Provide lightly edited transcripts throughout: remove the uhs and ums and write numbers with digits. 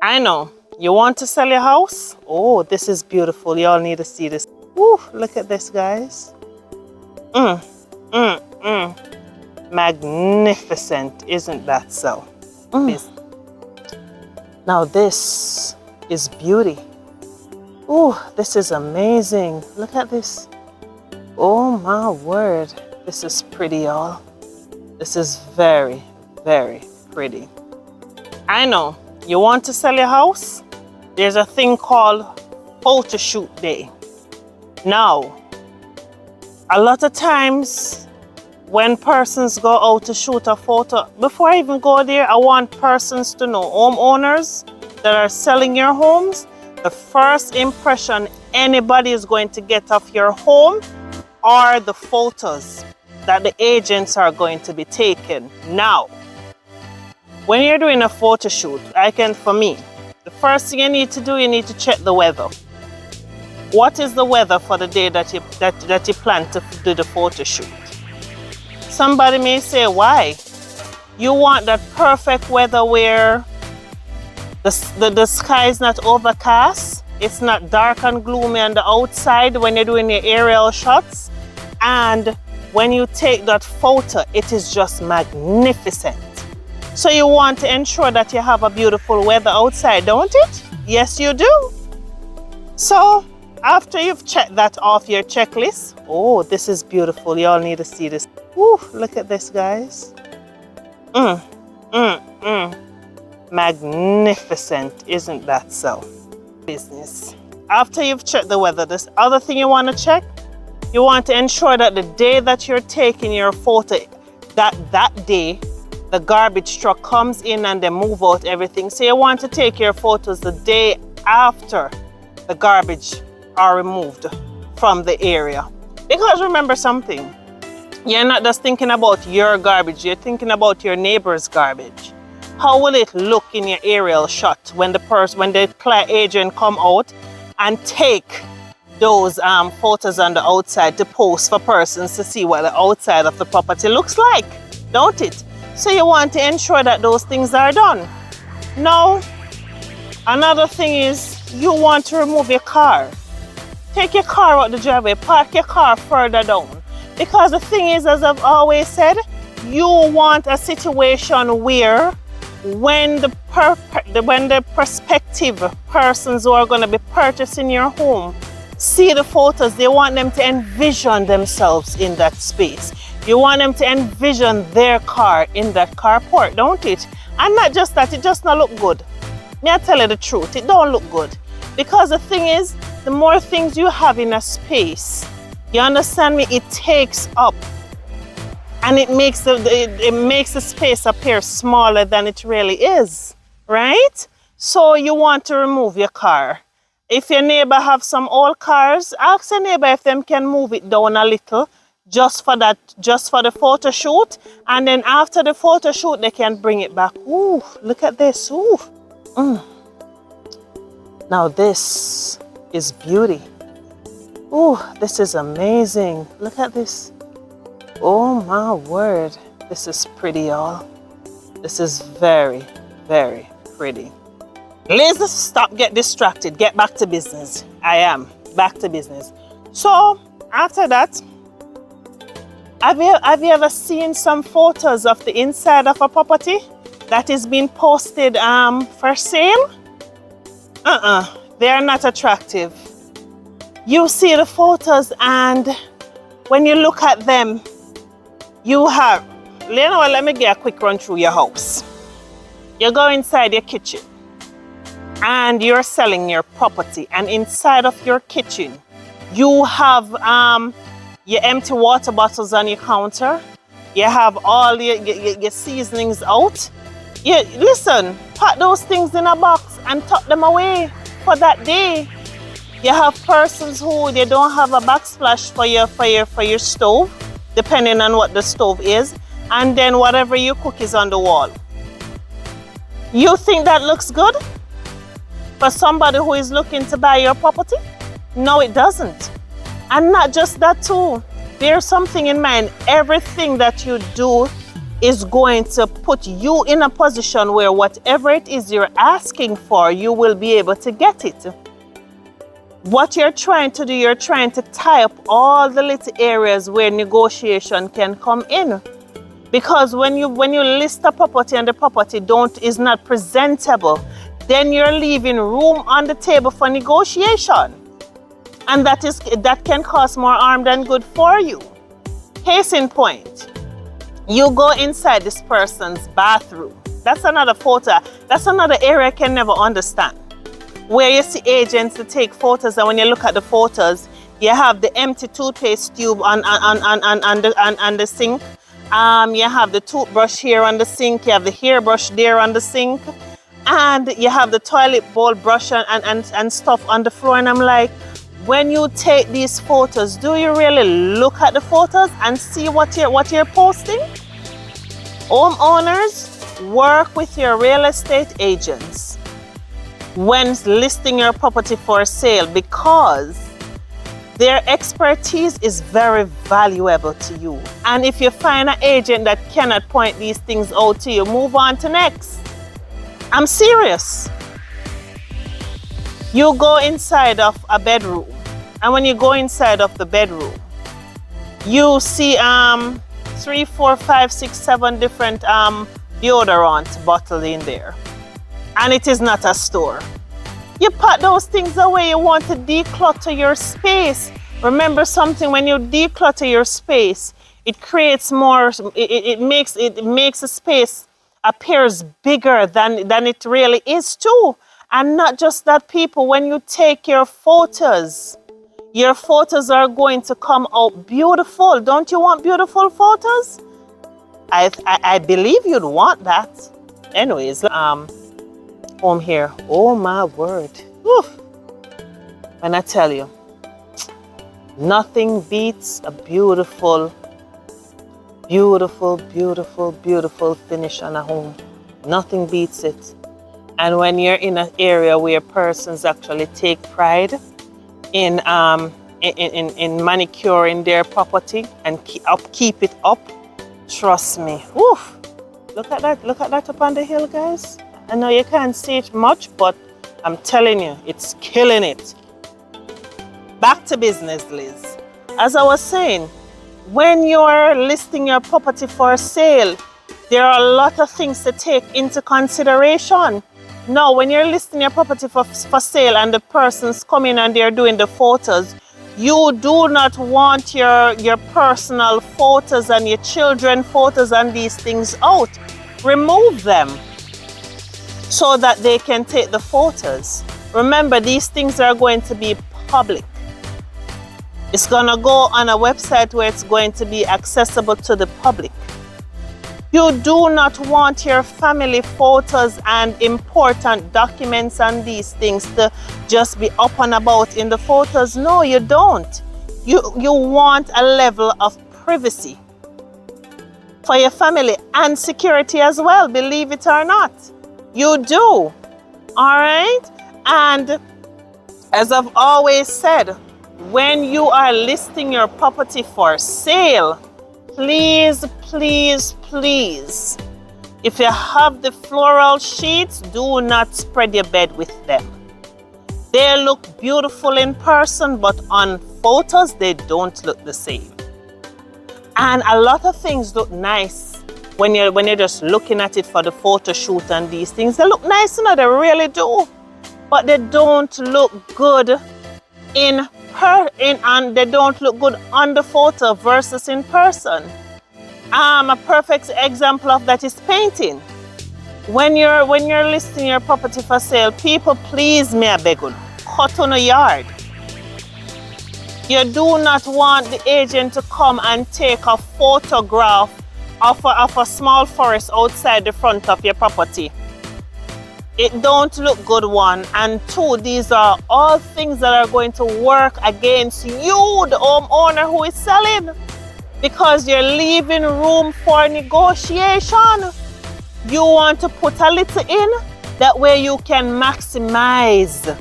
I know. You want to sell your house? Oh, this is beautiful. Y'all need to see this. Woo, look at this, guys. Magnificent, isn't that so? Now this is beauty. Oh, this is amazing. Look at this. Oh my word. This is pretty, y'all. This is very, very pretty. I know. You want to sell your house? There's a thing called photo shoot day. Now, a lot of times when persons go out to shoot a photo, before I even go there, I want persons to know, homeowners that are selling your homes, the first impression anybody is going to get of your home are the photos that the agents are going to be taking. Now, when you're doing a photo shoot, for me, the first thing you need to do, you need to check the weather. What is the weather for the day that you plan to do the photo shoot? Somebody may say, why? You want that perfect weather where the sky is not overcast, it's not dark and gloomy on the outside when you're doing your aerial shots, and when you take that photo, it is just magnificent. So you want to ensure that you have a beautiful weather outside, don't it? Yes, you do. So after you've checked that off your checklist, oh, this is beautiful. Y'all need to see this. Woo, look at this, guys. Magnificent, isn't that so? Business. After you've checked the weather, this other thing you want to check, you want to ensure that the day that you're taking your photo, that day, the garbage truck comes in and they move out everything. So you want to take your photos the day after the garbage are removed from the area. Because remember something, you're not just thinking about your garbage, you're thinking about your neighbor's garbage. How will it look in your aerial shot when the client agent come out and take those photos on the outside to post for persons to see what the outside of the property looks like, don't it? So you want to ensure that those things are done. Now, another thing is you want to remove your car. Take your car out the driveway, park your car further down. Because the thing is, as I've always said, you want a situation where when the prospective persons who are going to be purchasing your home see the photos, they want them to envision themselves in that space. You want them to envision their car in that carport, don't it? And not just that, it just not look good. May I tell you the truth, it don't look good. Because the thing is, the more things you have in a space, you understand me, it takes up. And it makes the space appear smaller than it really is, right? So you want to remove your car. If your neighbor have some old cars, ask your neighbor if them can move it down a little, just for the photo shoot, and then after the photo shoot they can bring it back. Ooh, look at this. Ooh. Now this is beauty. Ooh, this is amazing. Look at this. Oh my word. This is pretty, y'all. This is very, very pretty. Let's stop, get distracted, get back to business. I am back to business. So after that, have you ever seen some photos of the inside of a property that is being posted for sale? They are not attractive. You see the photos and when you look at them, you have, let me get a quick run through your house. You go inside your kitchen and you're selling your property, and inside of your kitchen, you have your empty water bottles on your counter. You have all your seasonings out. Listen, pack those things in a box and tuck them away for that day. You have persons who they don't have a backsplash for your stove, depending on what the stove is, and then whatever you cook is on the wall. You think that looks good for somebody who is looking to buy your property? No, it doesn't. And not just that too. Bear something in mind. Everything that you do is going to put you in a position where whatever it is you're asking for, you will be able to get it. What you're trying to do, you're trying to tie up all the little areas where negotiation can come in. Because when you list a property and the property is not presentable, then you're leaving room on the table for negotiation. And that can cause more harm than good for you. Case in point, you go inside this person's bathroom. That's another photo. That's another area I can never understand. Where you see agents to take photos, and when you look at the photos, you have the empty toothpaste tube on the sink. You have the toothbrush here on the sink. You have the hairbrush there on the sink. And you have the toilet bowl brush and stuff on the floor. And I'm like, when you take these photos, do you really look at the photos and see what you're posting? Homeowners, work with your real estate agents when listing your property for sale, because their expertise is very valuable to you. And if you find an agent that cannot point these things out to you, move on to next. I'm serious. You go inside of a bedroom, and when you go inside of the bedroom, you see 3, 4, 5, 6, 7 different deodorant bottles in there. And it is not a store. You put those things away. You want to declutter your space. Remember something, when you declutter your space, it creates more, it makes a space appears bigger than it really is too. And not just that, people, when you take your photos are going to come out beautiful. Don't you want beautiful photos? I believe you'd want that. Anyways, home here. Oh my word. Whew. When I tell you, nothing beats a beautiful, beautiful, beautiful, beautiful finish on a home. Nothing beats it. And when you're in an area where persons actually take pride in manicuring their property and keep it up, trust me. Oof. Look at that up on the hill, guys. I know you can't see it much, but I'm telling you, it's killing it. Back to business, Liz. As I was saying, when you're listing your property for sale, there are a lot of things to take into consideration. Now, when you're listing your property for sale and the person's coming and they're doing the photos, you do not want your personal photos and your children photos and these things out. Remove them so that they can take the photos. Remember, these things are going to be public. It's going to go on a website where it's going to be accessible to the public. You do not want your family photos and important documents and these things to just be up and about in the photos. No, you don't. You want a level of privacy for your family and security as well, believe it or not. You do. All right? And as I've always said, when you are listing your property for sale, please, please, please, if you have the floral sheets, do not spread your bed with them. They look beautiful in person, but on photos, they don't look the same. And a lot of things look nice when you're just looking at it for the photo shoot and these things. They look nice, you know, they really do. But they don't look good and they don't look good on the photo versus in person. A perfect example of that is painting. When you're listing your property for sale, people, please, me I beg you, cut on a yard. You do not want the agent to come and take a photograph of a small forest outside the front of your property. It don't look good, one. And two, these are all things that are going to work against you, the homeowner who is selling, because you're leaving room for negotiation. You want to put a little in, that way you can maximize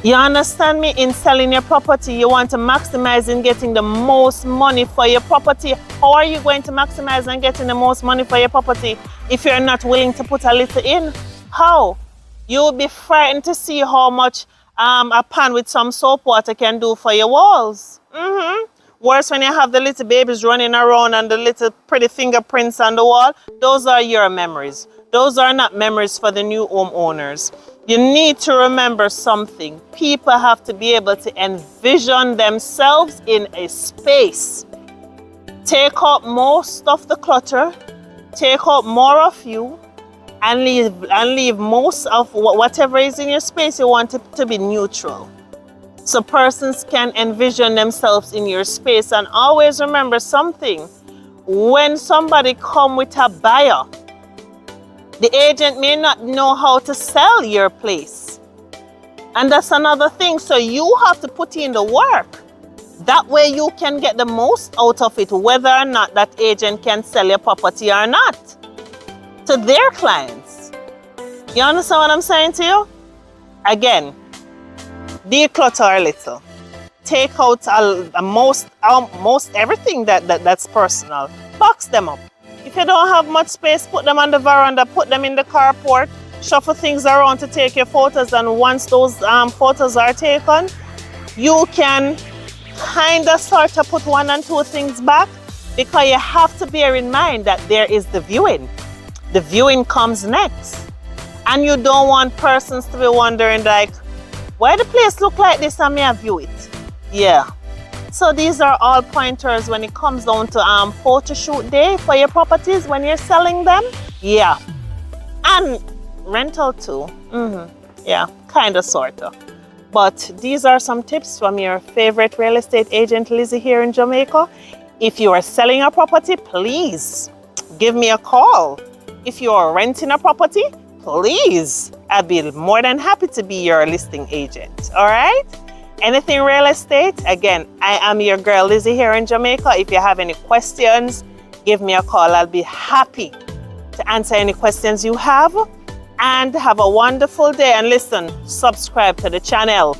You understand me? In selling your property, you want to maximize in getting the most money for your property. How are you going to maximize on getting the most money for your property if you're not willing to put a little in? How? You'll be frightened to see how much a pan with some soap water can do for your walls. Worse when you have the little babies running around and the little pretty fingerprints on the wall. Those are your memories. Those are not memories for the new homeowners. You need to remember something. People have to be able to envision themselves in a space. Take out most of the clutter, take out more of you, and leave most of whatever is in your space. You want it to be neutral. So persons can envision themselves in your space. And always remember something. When somebody come with a buyer, the agent may not know how to sell your place. And that's another thing. So you have to put in the work. That way you can get the most out of it, whether or not that agent can sell your property or not to their clients. You understand what I'm saying to you? Again, declutter a little. Take out most everything that's personal. Box them up. If you don't have much space, put them on the veranda, put them in the carport, shuffle things around to take your photos, and once those photos are taken, you can kind of start to put one and two things back, because you have to bear in mind that there is the viewing. The viewing comes next. And you don't want persons to be wondering like, why the place look like this and me I view it? Yeah. So these are all pointers when it comes down to photo shoot day for your properties when you're selling them. Yeah. And rental too. Yeah, kind of, sort of. But these are some tips from your favorite real estate agent, Lizzie, here in Jamaica. If you are selling a property, please give me a call. If you are renting a property, please, I'd be more than happy to be your listing agent. All right? Anything real estate, again, I am your girl Lizzie here in Jamaica. If you have any questions, give me a call. I'll be happy to answer any questions you have. And have a wonderful day. And listen, subscribe to the channel.